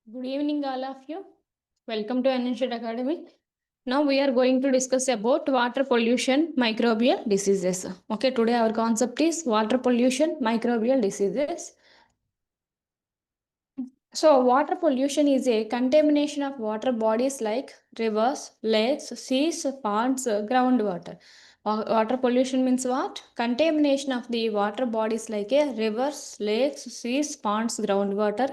Good evening, all of you. Welcome to Anishat Academy. Now we are going to discuss about water pollution, microbial diseases. Okay, today our concept is water pollution, microbial diseases. So, water pollution is a contamination of water bodies like rivers, lakes, seas, ponds, groundwater. Water pollution means what? Contamination of the water bodies like rivers, lakes, seas, ponds, groundwater.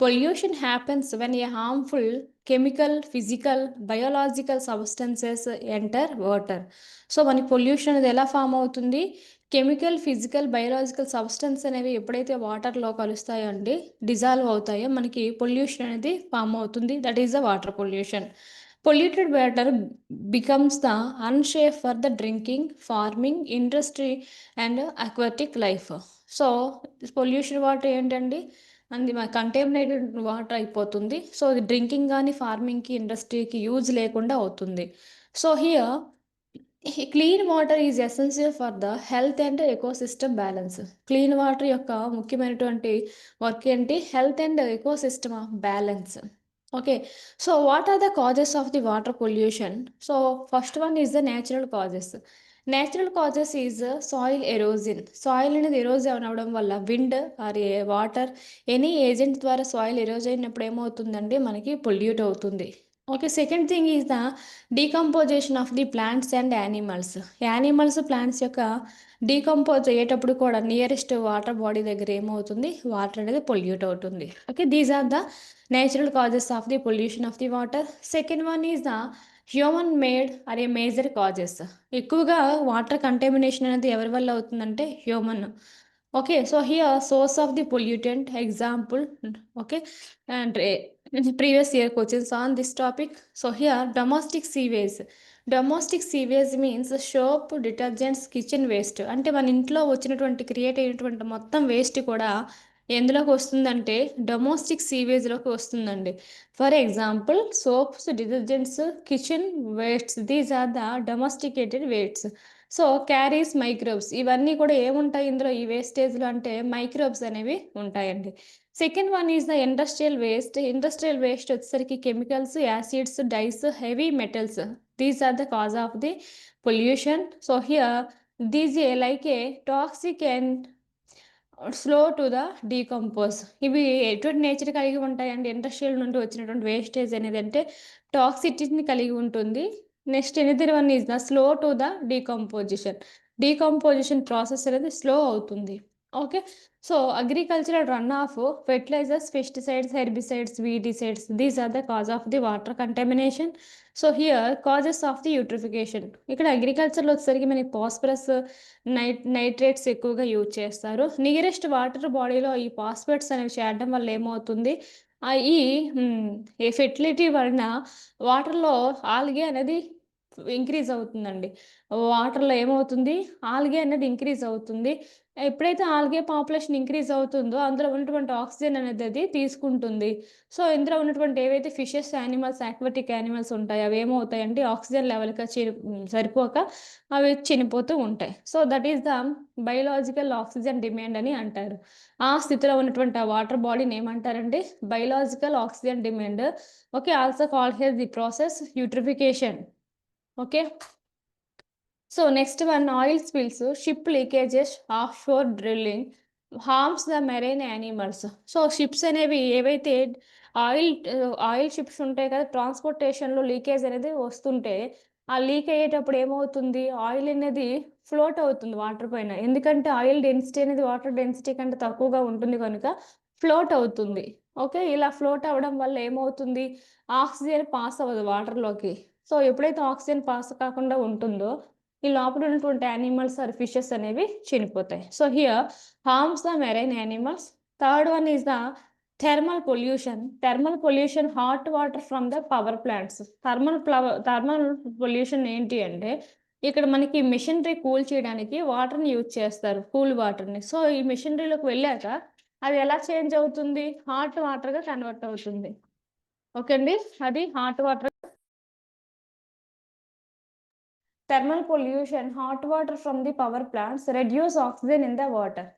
Pollution happens when a harmful chemical, physical, biological substances enter water. So మనకి pollution అనేది ఎలా form అవుతుంది? Chemical, physical, biological substance అనేవి ఎప్పుడైతే వాటర్లో కలుస్తాయో అండి, dissolve అవుతాయో మనకి పొల్యూషన్ అనేది ఫామ్ అవుతుంది. That is the water pollution. Polluted water becomes the unsafe for the drinking, farming, industry and aquatic life. So pollution water ఏంటండి? అది కంటామినేటెడ్ వాటర్ అయిపోతుంది. సో అది డ్రింకింగ్ కానీ, ఫార్మింగ్కి, ఇండస్ట్రీకి యూజ్ లేకుండా అవుతుంది. So here clean water is essential for the health and ecosystem balance. Clean water యొక్క ముఖ్యమైనటువంటి వర్క్ ఏంటి? Health and ecosystem of balance. Okay, so what are the causes of the water pollution? So first one is the natural causes. Natural causes is soil erosion. Soil అనేది erode అవడం వల్ల wind or water any agent ద్వారా soil erode అయినప్పుడు ఏమవుతుందండి? మనకి pollute అవుతుంది. Okay, second thing is the decomposition of the plants and animals. Animals, plants యొక్క decompose అయ్యేటప్పుడు కూడా నియరెస్ట్ వాటర్ బాడీ దగ్గర ఏమవుతుంది? వాటర్ అనేది పొల్యూట్ అవుతుంది. Okay, these are the natural causes of the pollution of the water. Second one is the human made or a major causes. ఎక్కువగా water contamination అనేది ఎవరి వల్ల అవుతుందంటే human. Okay, so here source of the pollutant example. Okay, and previous year questions on this topic. So here domestic sewage. Domestic sewage means soap, detergents, kitchen waste. అంటే మన ఇంట్లో వచ్చినటువంటి create అయినటువంటి మొత్తం వేస్ట్ కూడా ఎందులోకి వస్తుందంటే డొమెస్టిక్ సీవేజ్లోకి వస్తుందండి. For example soaps, detergents, kitchen wastes, these are the domesticated wastes. So carries microbes. ఇవన్నీ కూడా ఏముంటాయి ఇందులో ఈ వేస్టేజ్లో అంటే మైక్రోబ్స్ అనేవి ఉంటాయండి. Second one is the industrial waste. Industrial waste వచ్చేసరికి chemicals, acids, dyes, heavy metals. These are the cause of the pollution. So here these a like a toxic and slow to the decompose. ఇవి ఎటువంటి nature కలిగి ఉంటాయండి? Industrial నుండి వచ్చినటువంటి wastage అనేది అంటే టాక్సిటీని కలిగి ఉంటుంది. Next another one is the slow to the decomposition. Decomposition process అనేది స్లో అవుతుంది. Okay, so agricultural run off fertilisers, pesticides, herbicides, weedicides, these are the cause of the water contamination. So here causes of the eutrophication. ఇక్కడ అగ్రికల్చర్లో వచ్చేసరికి మనకి phosphorus, nitrates ఎక్కువగా use చేస్తారు. Nearest water బాడీలో ఈ ఫాస్ఫేట్స్ అనేవి చేరడం వల్ల ఏమవుతుంది? ఈ ఫెర్టిలిటీ వలన వాటర్లో ఆల్గే అనేది ఇంక్రీజ్ అవుతుందండి. వాటర్లో ఏమవుతుంది? ఆల్గే అనేది ఇంక్రీజ్ అవుతుంది. ఎప్పుడైతే ఆల్గే పాపులేషన్ ఇంక్రీజ్ అవుతుందో అందులో ఉన్నటువంటి ఆక్సిజన్ అనేది అది తీసుకుంటుంది. సో ఇందులో ఉన్నటువంటి ఏవైతే ఫిషెస్, యానిమల్స్, ఆక్వాటిక్ యానిమల్స్ ఉంటాయో అవి ఏమవుతాయంటే ఆక్సిజన్ లెవెల్గా సరిపోక అవి చనిపోతూ ఉంటాయి. So that is the biological oxygen demand అని అంటారు. ఆ స్థితిలో ఉన్నటువంటి ఆ వాటర్ బాడీని ఏమంటారండి? Biological oxygen demand. Okay, also called here the process eutrophication. Okay, so next one oil spills, ship leakages, of sure drilling harms the marine animals. So ships అనేవి ఏవైతే ఆయిల్ ఆయిల్ షిప్స్ ఉంటాయి కదా, ట్రాన్స్పోర్టేషన్లో leakage అనేది వస్తుంటే ఆ leak అయ్యేటప్పుడు ఏమవుతుంది? Oil అనేది ఫ్లోట్ అవుతుంది వాటర్ పైన. ఎందుకంటే ఆయిల్ డెన్సిటీ అనేది వాటర్ డెన్సిటీ కంటే తక్కువగా ఉంటుంది కనుక ఫ్లోట్ అవుతుంది. ఓకే, ఇలా ఫ్లోట్ అవ్వడం వల్ల ఏమవుతుంది? ఆక్సిజన్ పాస్ అవ్వదు వాటర్లోకి. సో ఎప్పుడైతే ఆక్సిజన్ పాస్ కాకుండా ఉంటుందో ఈ లోపల ఉన్నటువంటి యానిమల్స్ ఆర్ ఫిషెస్ అనేవి చనిపోతాయి. So here harms the marine animals. Third one is the thermal pollution. Thermal pollution hot water from the power plants. Thermal pollution ఏంటి అంటే ఇక్కడ మనకి మిషనరీ కూల్ చేయడానికి వాటర్ని యూజ్ చేస్తారు, కూల్ వాటర్ని. సో ఈ మిషనరీలోకి వెళ్ళాక అది ఎలా చేంజ్ అవుతుంది? హాట్ వాటర్గా కన్వర్ట్ అవుతుంది. ఓకే అండి, అది hot water. Thermal pollution hot water from the power plants reduce oxygen in the water.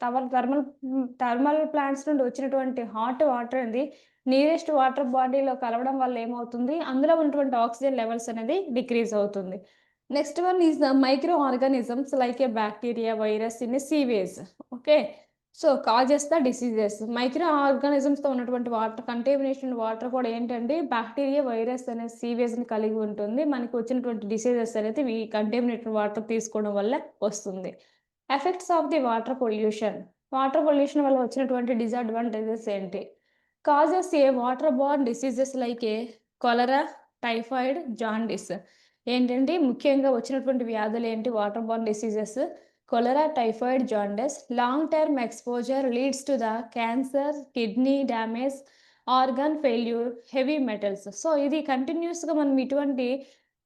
Thermal plants నుండి వచ్చినటువంటి హాట్ వాటర్ అనేది నియరెస్ట్ వాటర్ బాడీలో కలవడం వల్ల ఏమవుతుంది? అందులో ఉన్నటువంటి ఆక్సిజన్ లెవెల్స్ అనేది డిక్రీజ్ అవుతుంది. Next one is the micro organisms like a bacteria, virus in sewage. Okay. So, causes the diseases. Micro ఆర్గానిజమ్స్‌తో ఉన్నటువంటి కంటామినేషన్ వాటర్ కూడా ఏంటంటే బ్యాక్టీరియా, వైరస్ అనే సీవేజ్‌ని కలిగి ఉంటుంది. మనకు వచ్చినటువంటి డిసీజెస్ అనేది ఈ కంటామినేటెడ్ వాటర్ తీసుకోవడం వల్ల వస్తుంది. Effects of the water pollution. Water pollution వల్ల వచ్చినటువంటి డిసడ్వాంటేజెస్ ఏంటి? Causes a water borne diseases like a cholera, typhoid, jaundice. ఏంటంటే ముఖ్యంగా వచ్చినటువంటి వ్యాధులు ఏంటి? Water borne diseases cholera, typhoid, jaundice. Long term exposure leads to the cancer, kidney damage, organ failure, heavy metals. So, ఇది కంటిన్యూయస్‌గా మనం ఇటువంటి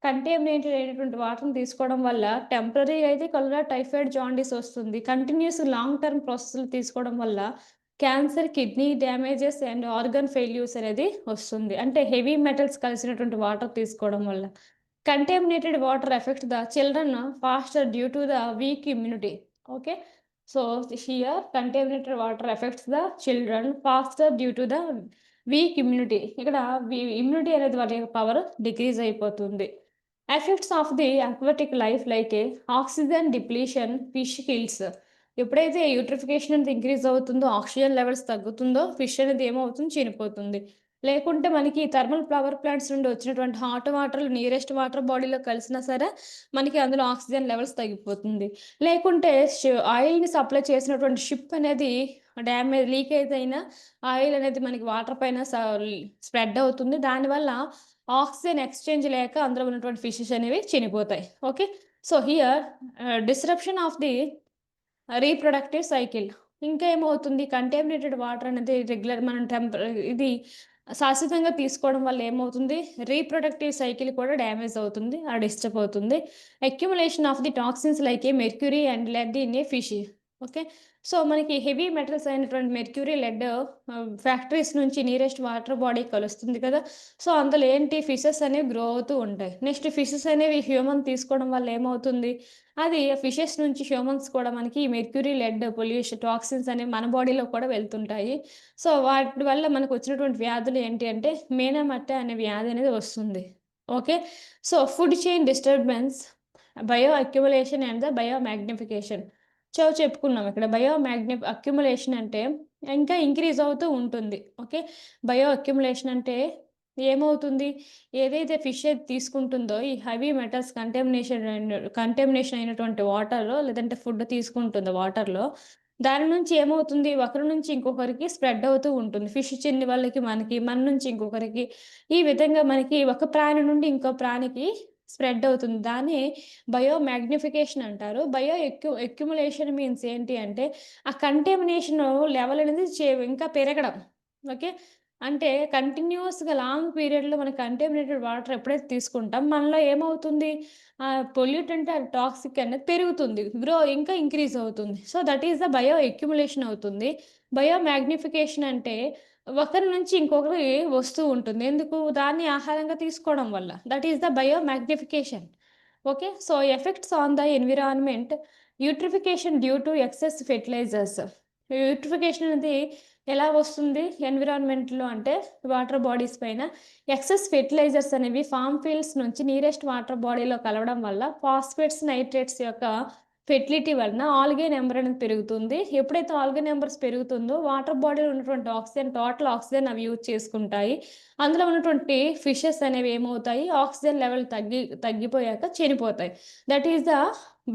కంటామినేటెడ్ అయినటువంటి వాటర్‌ని తీసుకోవడం వల్ల టెంపరరీగా అయితే కలరా, టైఫాయిడ్, జాండీస్ వస్తుంది. కంటిన్యూయస్ లాంగ్ టర్మ్ ప్రాసెస్‌లు తీసుకోవడం వల్ల cancer, kidney damages and organ failures అనేది వస్తుంది. అంటే హెవీ మెటల్స్ కలిసినటువంటి వాటర్ తీసుకోవడం వల్ల. Contaminated water effect the children faster due to the weak immunity. Okay. So, here contaminated water effects the children faster due to the weak immunity. ఇక్కడ immunity అనేది వాళ్ళ యొక్క పవర్ డిక్రీజ్ అయిపోతుంది. Effects of the aquatic life like a oxygen depletion, fish kills. ఎప్పుడైతే eutrophication అనేది increase అవుతుందో, oxygen levels తగ్గుతుందో, fish అనేది ఏమవుతుంది? చనిపోతుంది. లేకుంటే మనకి థర్మల్ పవర్ ప్లాంట్స్ నుండి వచ్చినటువంటి హాట్ వాటర్ నియరెస్ట్ వాటర్ బాడీలో కలిసినా సరే, మనకి అందులో ఆక్సిజన్ లెవెల్స్ తగ్గిపోతుంది. లేకుంటే ఆయిల్‌ని సప్లై చేసినటువంటి షిప్ అనేది లీకేజ్ అయినా ఆయిల్ అనేది మనకి వాటర్ పైన స్ప్రెడ్ అవుతుంది. దానివల్ల ఆక్సిజన్ ఎక్స్‌చేంజ్ లేక అందులో ఉన్నటువంటి ఫిషెస్ అనేవి చనిపోతాయి. Okay. So, here disruption of the reproductive cycle. ఇంకా ఏమవుతుంది? కంటామినేటెడ్ వాటర్ అనేది రెగ్యులర్ మనం ఇది శాశ్వతంగా తీసుకోవడం వల్ల ఏమవుతుంది? రీప్రొడక్టివ్ సైకిల్ కూడా డ్యామేజ్ అవుతుంది. డిస్టర్బ్ అవుతుంది. Accumulation of the toxins like a mercury and lead in a fish. Okay. So, మనకి హెవీ మెటల్స్ అయినటువంటి మెర్క్యూరీ, లెడ్ ఫ్యాక్టరీస్ నుంచి నియరెస్ట్ వాటర్ బాడీకి కలుస్తుంది కదా! సో, అందులో ఏంటి ఫిషెస్ అనేవి గ్రో అవుతూ ఉంటాయి. నెక్స్ట్ ఫిషెస్ అనేవి హ్యూమన్ తీసుకోవడం వల్ల ఏమవుతుంది? అది ఫిషెస్ నుంచి హ్యూమన్స్ కూడా మనకి మెర్క్యూరీ, లెడ్ పొల్యూషన్ టాక్సిన్స్ అనేవి మన బాడీలో కూడా వెళ్తుంటాయి. సో, వాటి వల్ల మనకొచ్చినటువంటి వ్యాధులు ఏంటి అంటే మేనమట్ట అనే వ్యాధి అనేది వస్తుంది. Okay. So, food chain disturbance, bio accumulation and the bio magnification. చెప్పుకున్నాం ఇక్కడ. అక్యుములేషన్ అంటే ఇంకా ఇంక్రీజ్ అవుతూ ఉంటుంది. ఓకే. బయో అక్యుములేషన్ అంటే ఏమవుతుంది? ఏదైతే ఫిష్ అయితే తీసుకుంటుందో ఈ హెవీ మెటల్స్ కంటామినేషన్ అయినటువంటి వాటర్‌లో లేదంటే ఫుడ్ తీసుకుంటుందో వాటర్‌లో, దాని నుంచి ఏమవుతుంది? ఒకరి నుంచి ఇంకొకరికి స్ప్రెడ్ అవుతూ ఉంటుంది. ఫిష్ చిన్న వాళ్ళకి మనకి, మన నుంచి ఇంకొకరికి ఈ విధంగా మనకి ఒక ప్రాణి నుండి ఇంకో ప్రాణికి స్ప్రెడ్ అవుతుంది. దాన్ని బయో మాగ్నిఫికేషన్ అంటారు. బయో అక్యుములేషన్ మీన్స్ ఏంటి అంటే ఆ కంటామినేషన్ లెవెల్ అనేది ఇంకా పెరగడం. ఓకే. అంటే కంటిన్యూయస్‌గా లాంగ్ పీరియడ్‌లో మన కంటామినేటెడ్ వాటర్ ఎప్పుడైతే తీసుకుంటాం, మనలో ఏమవుతుంది? పొల్యూటెంట్ అండ్ టాక్సిక్ అనేది పెరుగుతుంది. ఇంకా ఇంక్రీజ్ అవుతుంది. So, that is the bio accumulation అవుతుంది. బయో మాగ్నిఫికేషన్ అంటే ఒకరి నుంచి ఇంకొకరికి వస్తూ ఉంటుంది. ఎందుకు? దాన్ని ఆహారంగా తీసుకోవడం వల్ల. That is the biomagnification. Okay. So, effects on the environment eutrophication due to excess fertilisers. Eutrophication అనేది ఎలా వస్తుంది ఎన్విరాన్మెంట్‌లో అంటే వాటర్ బాడీస్ పైన ఎక్సెస్ ఫెర్టిలైజర్స్ అనేవి ఫార్మ్ ఫీల్డ్స్ నుంచి నియరెస్ట్ వాటర్ బాడీలో కలవడం వల్ల ఫాస్ఫేట్స్, నైట్రేట్స్ యొక్క ఫెర్టిలిటీ వలన ఆల్గే నంబర్ అనేది పెరుగుతుంది. ఎప్పుడైతే ఆల్గే నంబర్స్ పెరుగుతుందో వాటర్ బాడీలో ఉన్నటువంటి టోటల్ ఆక్సిజన్ అవి యూజ్ చేసుకుంటాయి. అందులో ఉన్నటువంటి ఫిషెస్ అనేవి ఏమవుతాయి? ఆక్సిజన్ లెవెల్ తగ్గిపోయాక చనిపోతాయి. That is the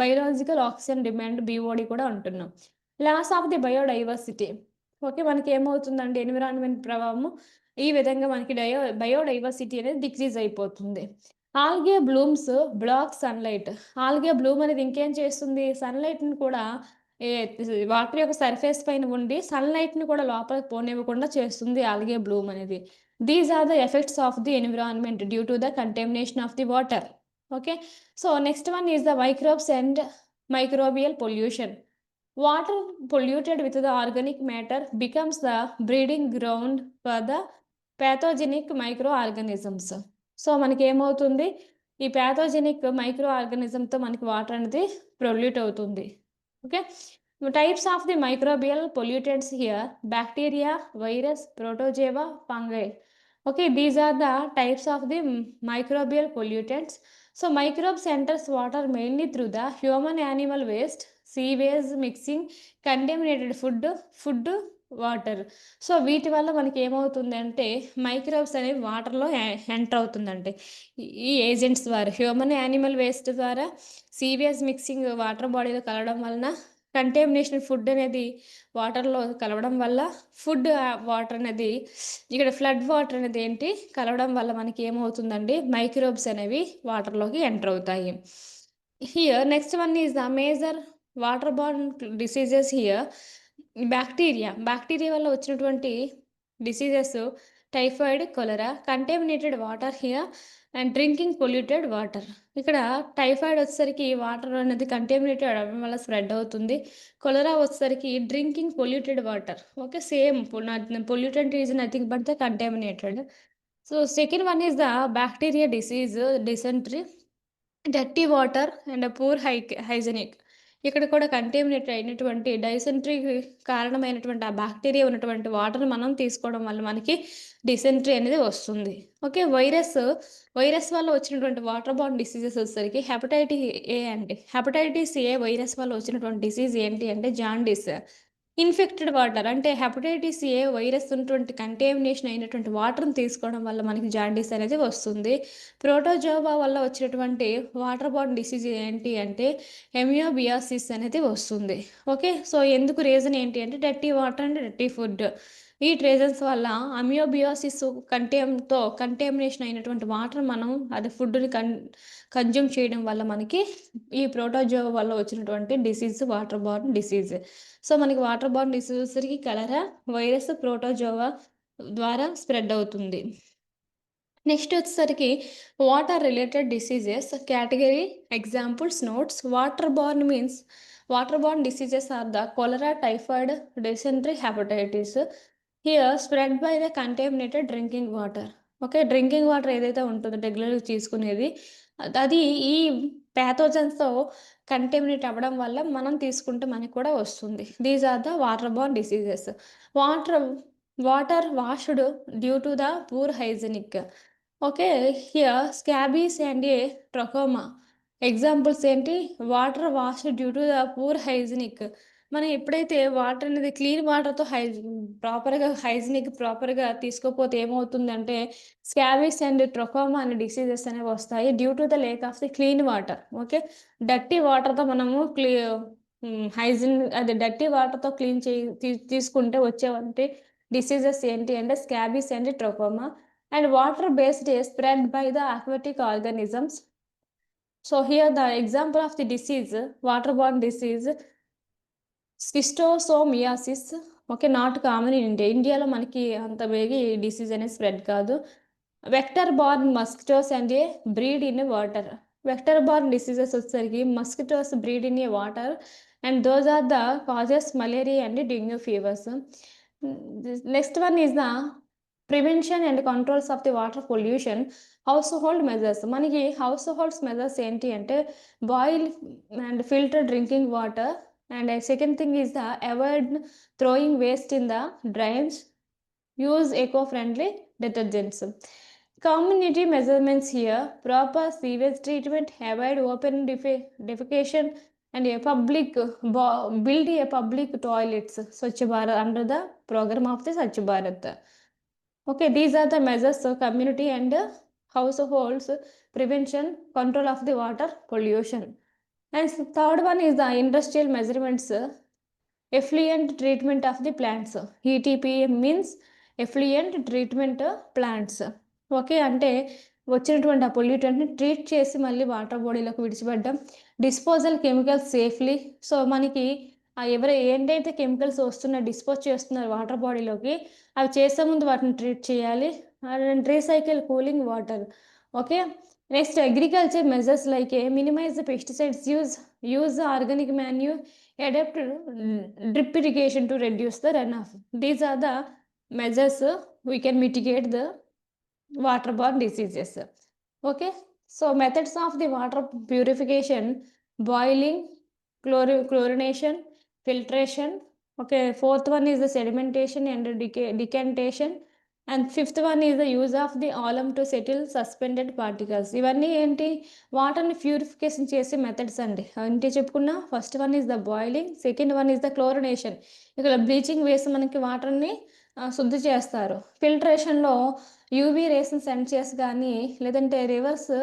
biological oxygen demand BOD కూడా అంటున్నాం. Loss of the biodiversity. Okay. మనకేమవుతుందండి ఎన్విరాన్మెంట్ ప్రభావము ఈ విధంగా మనకి బయోడైవర్సిటీ అనేది డిక్రీజ్ అయిపోతుంది. Algae blooms block sunlight. Algae bloom అనేది ఇంకేం చేస్తుంది? సన్‌లైట్‌ని కూడా ఏ వాటర్ యొక్క సర్ఫేస్ పైన ఉండి సన్‌లైట్‌ని కూడా లోపలికి పోనివ్వకుండా చేస్తుంది ఆల్గే బ్లూమ్ అనేది. These are the effects of the environment due to the contamination of the water. Okay. So, next one is the microbes and microbial pollution. Water polluted with the organic matter becomes the breeding ground for the pathogenic microorganisms. So, మనకేమవుతుంది? ఈ pathogenic micro ఆర్గానిజంతో మనకి water అనేది pollute అవుతుంది. Okay. Types of the microbial pollutants here: bacteria, virus, protozoa, fungi. Okay, these are the types of the microbial pollutants. So microbes enters water mainly through the human animal waste, sewage mixing, contaminated food, water. So వీటి వల్ల మనకి ఏమవుతుందంటే microbes అనేవి వాటర్లో enter అవుతుందంటే ఈ agents ద్వారా human animal waste ద్వారా సీవేజ్ మిక్సింగ్ వాటర్ బాడీలో కలవడం వలన కంటామినేషన్ ఫుడ్ అనేది వాటర్లో కలవడం వల్ల వాటర్ అనేది ఇక్కడ ఫ్లడ్ వాటర్ అనేది ఏంటి కలవడం వల్ల మనకి ఏమవుతుందండి మైక్రోబ్స్ అనేవి వాటర్లోకి ఎంటర్ అవుతాయి. Here next one is the major water borne diseases here bacteria వల్ల వచ్చినటువంటి diseases typhoid, cholera, contaminated water here and drinking polluted water. ఇక్కడ టైఫాయిడ్ వచ్చేసరికి వాటర్ అనేది కంటామినేటెడ్ అవ్వడం వల్ల స్ప్రెడ్ అవుతుంది. కొలెరా వచ్చేసరికి drinking polluted water. Okay, same pollutant is nothing but the contaminated. So second one is the bacteria disease dysentery, dirty water and poor hygienic. ఇక్కడ కూడా contaminate అయినటువంటి డైసెంట్రీకి కారణమైనటువంటి ఆ బ్యాక్టీరియా ఉన్నటువంటి వాటర్ మనం తీసుకోవడం వల్ల మనకి డిసెంట్రీ అనేది వస్తుంది. ఓకే, వైరస్ వల్ల వచ్చినటువంటి వాటర్ బార్న్ డిసీజెస్ వచ్చేసరికి హెపటైటిస్ ఏ వైరస్ వల్ల వచ్చినటువంటి డిసీజ్ ఏంటి అంటే జాండీస్. ఇన్ఫెక్టెడ్ వాటర్ అంటే హెపటైటిస్ ఏ వైరస్ ఉన్నటువంటి కంటామినేషన్ అయినటువంటి వాటర్ని తీసుకోవడం వల్ల మనకి జాండీస్ అనేది వస్తుంది. ప్రోటోజోవా వల్ల వచ్చినటువంటి వాటర్ బార్న్ డిసీజ్ ఏంటి అంటే హెమియోబియాసిస్ అనేది వస్తుంది. ఓకే, సో ఎందుకు రీజన్ ఏంటి అంటే dirty water and dirty food. ఈ రీజన్స్ వల్ల అమియోబియాసిస్ కంటామినేషన్ అయినటువంటి వాటర్ మనం అది ఫుడ్ని కన్జ్యూమ్ చేయడం వల్ల మనకి ఈ ప్రోటోజోవా వల్ల వచ్చినటువంటి disease water borne disease. So మనకి వాటర్ బార్న్ డిసీజ్ వచ్చేసరికి కలరా, వైరస్, ప్రోటోజోవా ద్వారా స్ప్రెడ్ అవుతుంది. నెక్స్ట్ వచ్చేసరికి water related diseases category examples notes. Water borne diseases are the cholera, typhoid, dysentery, hepatitis. Here spread by the contaminated drinking water. Okay, drinking water ఏదైతే ఉంటుందో రెగ్యులర్గా తీసుకునేది అది ఈ ప్యాథోజన్స్తో కంటామినేట్ అవ్వడం వల్ల మనం తీసుకుంటే మనకి కూడా వస్తుంది. These are the water borne diseases. Water washed due to the poor hygienic. Okay, here scabies and a trachoma. Examples ఏంటి? Water wash due to the poor hygienic. మనం ఎప్పుడైతే వాటర్ అనేది క్లీన్ వాటర్తో ప్రాపర్గా తీసుకోకపోతే ఏమవుతుందంటే స్కాబీస్ అండ్ ట్రకోమా అనే diseases అనేవి వస్తాయి due to the lack of the clean water. Okay, dirty వాటర్తో మనము డర్టీ వాటర్తో క్లీన్ తీసుకుంటే వచ్చేవంటి డిసీజెస్ ఏంటి అంటే scabies and trachoma. And water based is spread by the aquatic organisms. So here the example of the disease, waterborne disease, schistosomiasis. Okay, not common in ఇండియాలో మనకి అంత బేగి ఈ డిసీజ్ అనేది స్ప్రెడ్ కాదు. Vector borne mosquitoes and a breed in water. Vector borne diseases వచ్చేసరికి mosquitoes breed in a water and those are the causes malaria and dengue fevers. Next one is the prevention and controls of the water pollution. Household measures. మనకి household measures ఏంటి అంటే boil and filter drinking water and second thing is the avoid throwing waste in the drains, use eco friendly detergents. Community measurements here: proper sewage treatment, avoid open defecation and build a public toilets, Swachh Bharat, under the program of the Swachh Bharat. Okay, these are the measures of community and households prevention control of the water pollution. And third one is the industrial measurements, effluent treatment of the plants. ETP means effluent treatment plants. Okay, అంటే వచ్చినటువంటి ఆ పొల్యూటెంట్ని treat చేసి మళ్ళీ water బాడీలోకి విడిచిపెట్టడం. Disposal chemicals safely. So మనకి ఏంటైతే chemicals dispose చేస్తున్నారు వాటర్ బాడీలోకి అవి చేసే ముందు వాటిని ట్రీట్ చేయాలి. And recycle cooling water. Okay, next agriculture measures like minimise the pesticides use organic manure, adopt drip irrigation to reduce the run off. These are the measures we can mitigate the waterborne diseases. Okay, so methods of the water purification: boiling, chlorination, filtration. Okay, fourth one is the sedimentation and decantation. And fifth one is the use of the alum to settle suspended particles. ఇవన్నీ ఏంటి, వాటర్ని purification చేసే methods అండి. అంటే చెప్పుకున్నా, first one is the boiling, second one is the chlorination. ఇక్కడ bleaching వేసి మనకి వాటర్ని శుద్ధి చేస్తారు. ఫిల్టరేషన్లో యూవీ రేస్ని సెండ్ చేసి కానీ, లేదంటే రివర్స్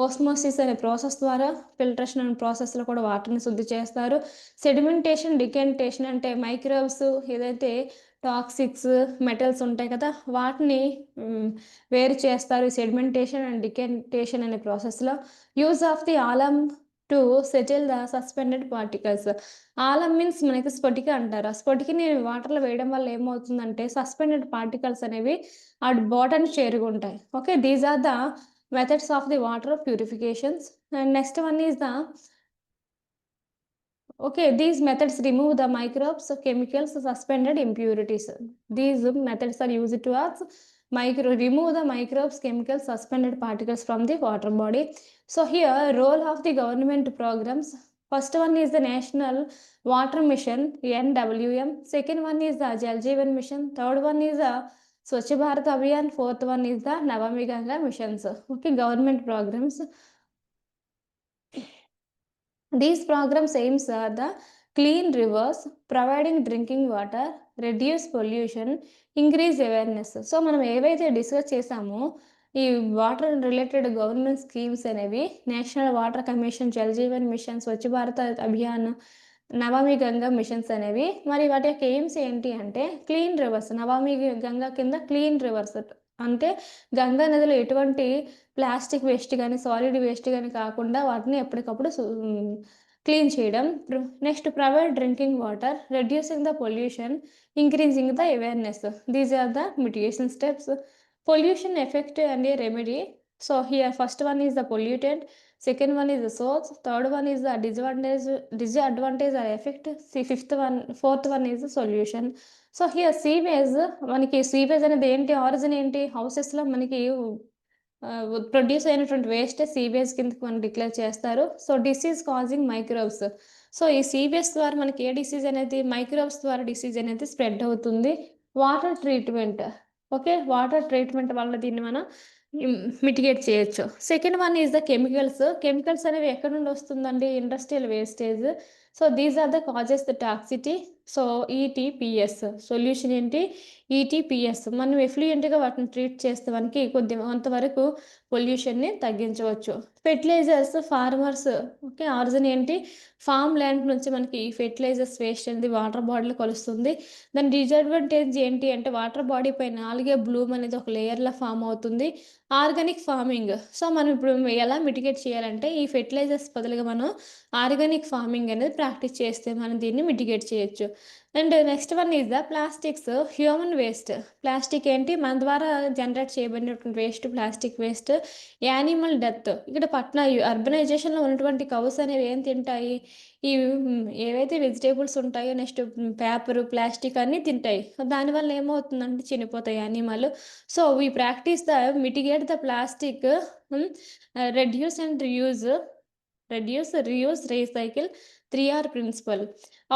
ఓస్మోసిస్ అనే ప్రాసెస్ ద్వారా ఫిల్టరేషన్ అనే ప్రాసెస్లో కూడా వాటర్ని శుద్ధి చేస్తారు. సెడిమెంటేషన్, డికెంటేషన్ అంటే మైక్రోబ్స్ ఏదైతే టాక్సిక్స్ మెటల్స్ ఉంటాయి కదా, వాటిని వేరు చేస్తారు సెడిమెంటేషన్ అండ్ డికెంటేషన్ అనే ప్రాసెస్లో. Use of the alum to settle the suspended particles. Alum means మనకి స్ఫటిక అంటారు. ఆ స్ఫటికని వాటర్లో వేయడం వల్ల ఏమవుతుందంటే సస్పెండెడ్ పార్టికల్స్ అనేవి ఆ బాటమ్ చేరుకుంటాయి. Okay, these are the methods of the water purifications. And next one is the okay, these methods remove the microbes, chemicals, suspended impurities. These methods are used to remove the microbes, chemicals, suspended particles from the water body. So here, role of the government programs. First one is the National Water Mission, NWM. Second one is the Jal Jeevan Mission. Third one is the Swachh Bharat Abhiyan. Fourth one is the Navami Ganga missions. Okay, government programs. These programs aims are the clean rivers, providing drinking water, reduce pollution, increase awareness. So మనం ఏవైతే discuss చేసామో ఈ water related government schemes అనేవి national water commission, Jal Jeevan mission, Swachh Bharat Abhiyan, Namami Ganga machines అనేవి. మరి వాటి యొక్క AIIMS ఏంటి అంటే క్లీన్ రివర్స్. నమామి గంగా కింద క్లీన్ రివర్స్ అంటే గంగా నదిలో ఎటువంటి ప్లాస్టిక్ వేస్ట్ కానీ సాలిడ్ వేస్ట్ కానీ కాకుండా వాటిని ఎప్పటికప్పుడు క్లీన్ చేయడం. Next provide drinking water, reducing the pollution, increasing the awareness. These are the mitigation steps. Pollution effect and a remedy. So here first one is the pollutant, second one is the source, third one is the disadvantage or effect, fourth one is the solution. So here sewage, మనకి sewage అనేది ఏంటి, origin ఏంటి, హౌసెస్లో మనకి produce అయినటువంటి waste sewage కిందకి మనం declare చేస్తారు. So disease causing microbes. So ఈ సీవేజ్ ద్వారా మనకి ఏ డిసీజ్ అనేది, మైక్రోబ్స్ ద్వారా డిసీజ్ అనేది స్ప్రెడ్ అవుతుంది. Water treatment. Okay, water treatment వల్ల దీన్ని మనం మిటిగేట్ చేయొచ్చు. Second one is the chemicals. Chemicals అనేవి ఎక్కడ నుండి వస్తుందండి, industrial wastage. So these are the causes the toxicity. So ETPs solution ఏంటి, ఈటీపీఎస్. మనం ఎఫ్లూయెంట్గా వాటిని ట్రీట్ చేస్తే మనకి కొంతవరకు పొల్యూషన్ని తగ్గించవచ్చు. Fertilisers, farmers. ఓకే, ఆరిజిన్ ఏంటి, ఫామ్ ల్యాండ్ నుంచి మనకి ఫెర్టిలైజర్స్ వేస్ట్ అనేది వాటర్ బాడీలో కలుస్తుంది. దాని డిసడ్వాంటేజ్ ఏంటి అంటే వాటర్ బాడీ పైన ఆల్గే బ్లూమ్ అనేది ఒక లేయర్లో ఫామ్ అవుతుంది. Organic farming. సో మనం ఇప్పుడు ఎలా మిటిగేట్ చేయాలంటే ఈ ఫెర్టిలైజర్స్ బదులుగా మనం ఆర్గానిక్ ఫార్మింగ్ అనేది ప్రాక్టీస్ చేస్తే మనం దీన్ని మిటిగేట్ చేయొచ్చు. And next one is the plastics, human waste. Plastic ఏంటి, మన ద్వారా జనరేట్ చేయబడినటువంటి waste, plastic waste. Animal death. ఇక్కడ అర్బనైజేషన్లో ఉన్నటువంటి కౌస్ అనేవి ఏం తింటాయి, ఈ ఏవైతే వెజిటేబుల్స్ ఉంటాయో, నెక్స్ట్ పేపరు, ప్లాస్టిక్ అన్నీ తింటాయి. దానివల్ల ఏమవుతుందంటే చనిపోతాయి animal. So we practice the mitigate the plastic, reduce and reuse, recycle, 3R principle.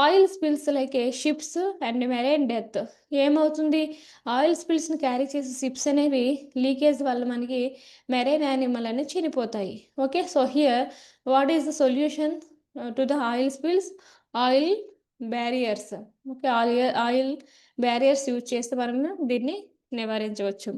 Oil spills like ships and marine death. ఏమవుతుంది, ఆయిల్ స్పిల్స్ని క్యారీ చేసే షిప్స్ అనేవి లీకేజ్ వల్ల మనకి మెరైన్ యానిమల్ అనేవి చనిపోతాయి. Okay, so here what is the solution to the oil spills, oil barriers. Okay, oil barriers use చేస్తే మనం దీన్ని నివారించవచ్చు.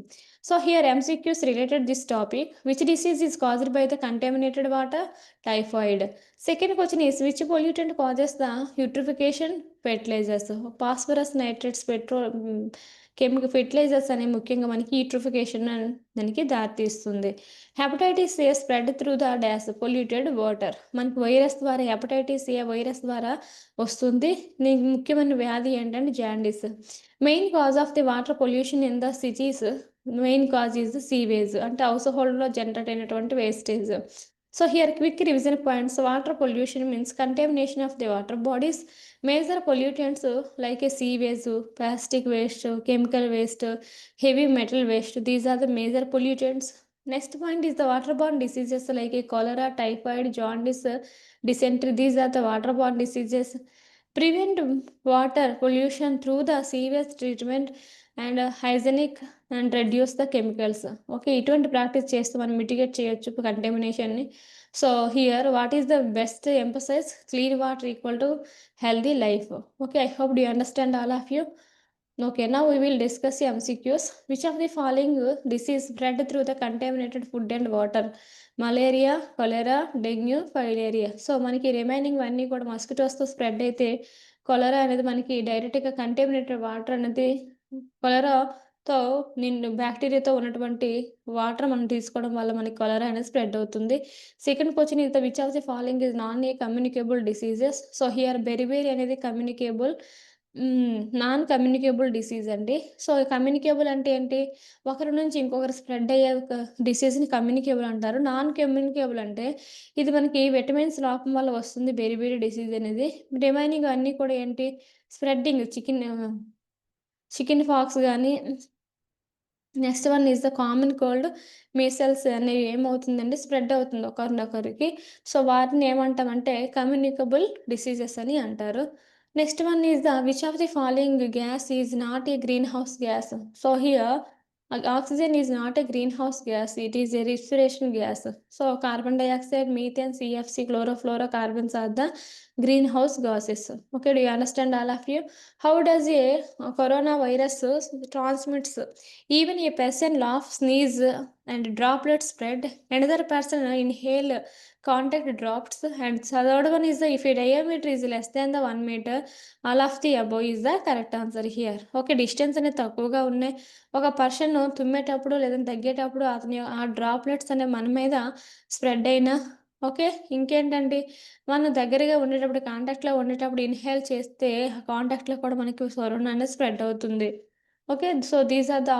సో హియర్ MCQs related this topic. Which disease is caused by the contaminated water, typhoid. Second question is which pollutant causes the eutrophication, fertilisers. Phosphorus, nitrates, chemical fertilisers అనేవి ముఖ్యంగా మనకి eutrophication దానికి దారితీస్తుంది. Hepatitis A spread through the dash polluted water. మనకి virus ద్వారా, hepatitis A virus ద్వారా వస్తుంది. దీనికి ముఖ్యమైన వ్యాధి ఏంటంటే jaundice. Main cause of the water pollution in the cities, main cause is sewage అంటే హౌస్ హోల్డ్లో జనరేట్ అయినటువంటి wastage. So here quick revision points. Water pollution means contamination of the water bodies. Major pollutants like A sewage, plastic waste, chemical waste, heavy metal waste. These are the major pollutants. Next point is the waterborne diseases like a cholera, typhoid, jaundice, dysentery. These are the waterborne diseases. Prevent water pollution through the sewage treatment and hygienic and reduce the chemicals. Okay, ఇటువంటి practice చేస్తే మనం mitigate చేయొచ్చు కంటామినేషన్ని. So here what is the best emphasize clean water equal to healthy life. Okay, I hope do understand all of you. Okay, now we will discuss the MCQs. Which of the following disease spread through the contaminated food and water? Malaria, cholera, dengue, filaria. So మనకి remaining అన్నీ కూడా మస్కిటోస్తో spread అయితే కొలరా అనేది మనకి డైరెక్ట్గా contaminated water అనేది కొలరాతో బ్యాక్టీరియాతో ఉన్నటువంటి water మనం తీసుకోవడం వల్ల మనకి కొలరా అనేది స్ప్రెడ్ అవుతుంది. Second question is the which of the following is non a communicable diseases. So here beriberi అనేది కమ్యూనికేబుల్, నాన్ కమ్యూనికేబుల్ డిసీజ్ అండి. సో కమ్యూనికేబుల్ అంటే ఏంటి? ఒకరి నుంచి ఇంకొకరు స్ప్రెడ్ అయ్యే ఒక డిసీజ్‌ని కమ్యూనికేబుల్ అంటారు. నాన్ కమ్యూనికేబుల్ అంటే ఇది మనకి విటమిన్స్ లోపం వల్ల వస్తుంది బెరిబేరి డిసీజ్ అనేది. రిమైనింగ్ అన్నీ కూడా ఏంటి? స్ప్రెడ్డింగ్ చికెన్ పాక్స్ గానీ, next one is the common cold, measles అనేవి ఏమవుతుందండి స్ప్రెడ్ అవుతుంది ఒకరినొకరికి. సో వాటిని ఏమంటామంటే కమ్యూనికబుల్ డిసీజెస్ అని అంటారు. Next one is the which of the following gas is not a greenhouse gas. So here oxygen is not a greenhouse gas, it is a respiration gas. So carbon dioxide, methane, CFC, chlorofluorocarbons are the greenhouse gases. Okay, do you understand all of you? How does a corona virus transmits? Even a person laugh, sneeze, and droplets spread. Another person inhale contact drops. And third one is the if a diameter is less than the 1 meter, all of the above is the correct answer here. Okay, distance అనేది తక్కువగా ఉన్నాయి. ఒక person తుమ్మేటప్పుడు లేదంటే దగ్గేటప్పుడు అతని ఆ droplets అనేవి మన మీద స్ప్రెడ్ అయినా, ఓకే, ఇంకేంటంటే మనం దగ్గరగా ఉండేటప్పుడు కాంటాక్ట్‌లో ఉండేటప్పుడు ఇన్హేల్ చేస్తే ఆ కాంటాక్ట్‌లో కూడా మనకి కరోనా అనేది స్ప్రెడ్ అవుతుంది. Okay, so these are the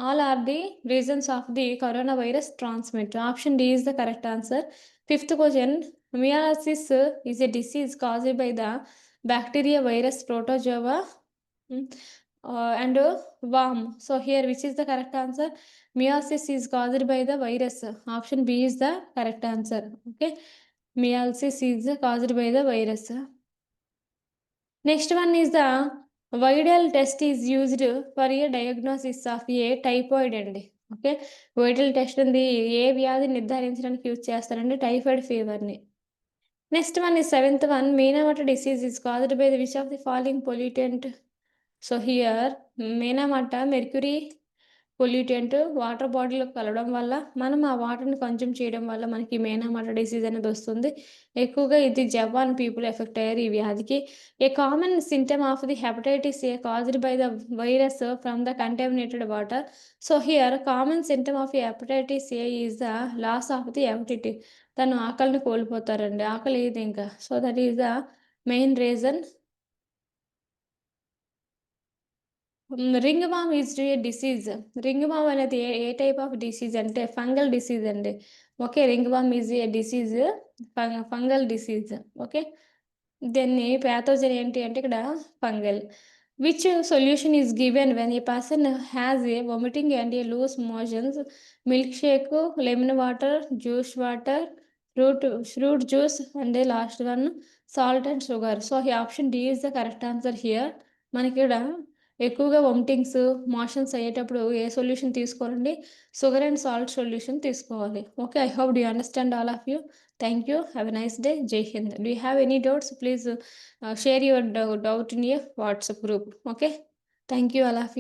all are the reasons of the coronavirus transmit. Option D is the correct answer. Fifth question, meiosis is a disease caused by the bacteria, virus, protozoa, mm, and worm. So here which is the correct answer? Meiosis is caused by the virus. Option B is the correct answer. Okay, meiosis is caused by the virus. Next one is the Vidal test is used for a diagnosis of a typhoid అండి. Okay, Widal test ఉంది ఏ వ్యాధి నిర్ధారించడానికి use చేస్తారంటే typhoid ఫీవర్‌ని. Next one is seventh one, Minamata disease is caused by the which of the following pollutant. So here Minamata mercury pollutant water బాడీలోకి కలవడం వల్ల మనం ఆ వాటర్‌ని కన్జ్యూమ్ చేయడం వల్ల మనకి మేనమాట డిసీజ్ అనేది వస్తుంది. ఎక్కువగా ఇది జపాన్ పీపుల్ ఎఫెక్ట్ అయ్యారు ఈ వ్యాధికి. A common symptom of the hepatitis A caused by the virus from the contaminated water. So here common symptom of hepatitis A is the loss of the appetite. తను ఆకలిని కోల్పోతారండి. ఆకలి లేదు ఇంకా. So that is the main reason. Ringworm is a disease. Ringworm అనేది a type of disease అంటే fungal disease అండి. Okay, ringworm is a disease, fungal disease. Okay, దీన్ని ప్యాథోజన్ ఏంటి అంటే ఇక్కడ fungal. Which solution is given when a person has a vomiting and a loose motions? Milk shake, lemon water, juice water, fruit juice and last one salt and sugar. So ఈ option D is the correct answer here. మనకి ఇక్కడ ఎక్కువగా vomitings, motions అయ్యేటప్పుడు ఏ solution తీసుకోవాలండి? Sugar and salt solution తీసుకోవాలి. Okay, I hope do you understand all of you. Thank you. Have a nice day. Jai Hind. Do you have any doubts? Please share your doubt in your WhatsApp group. Okay. Thank you, all of you.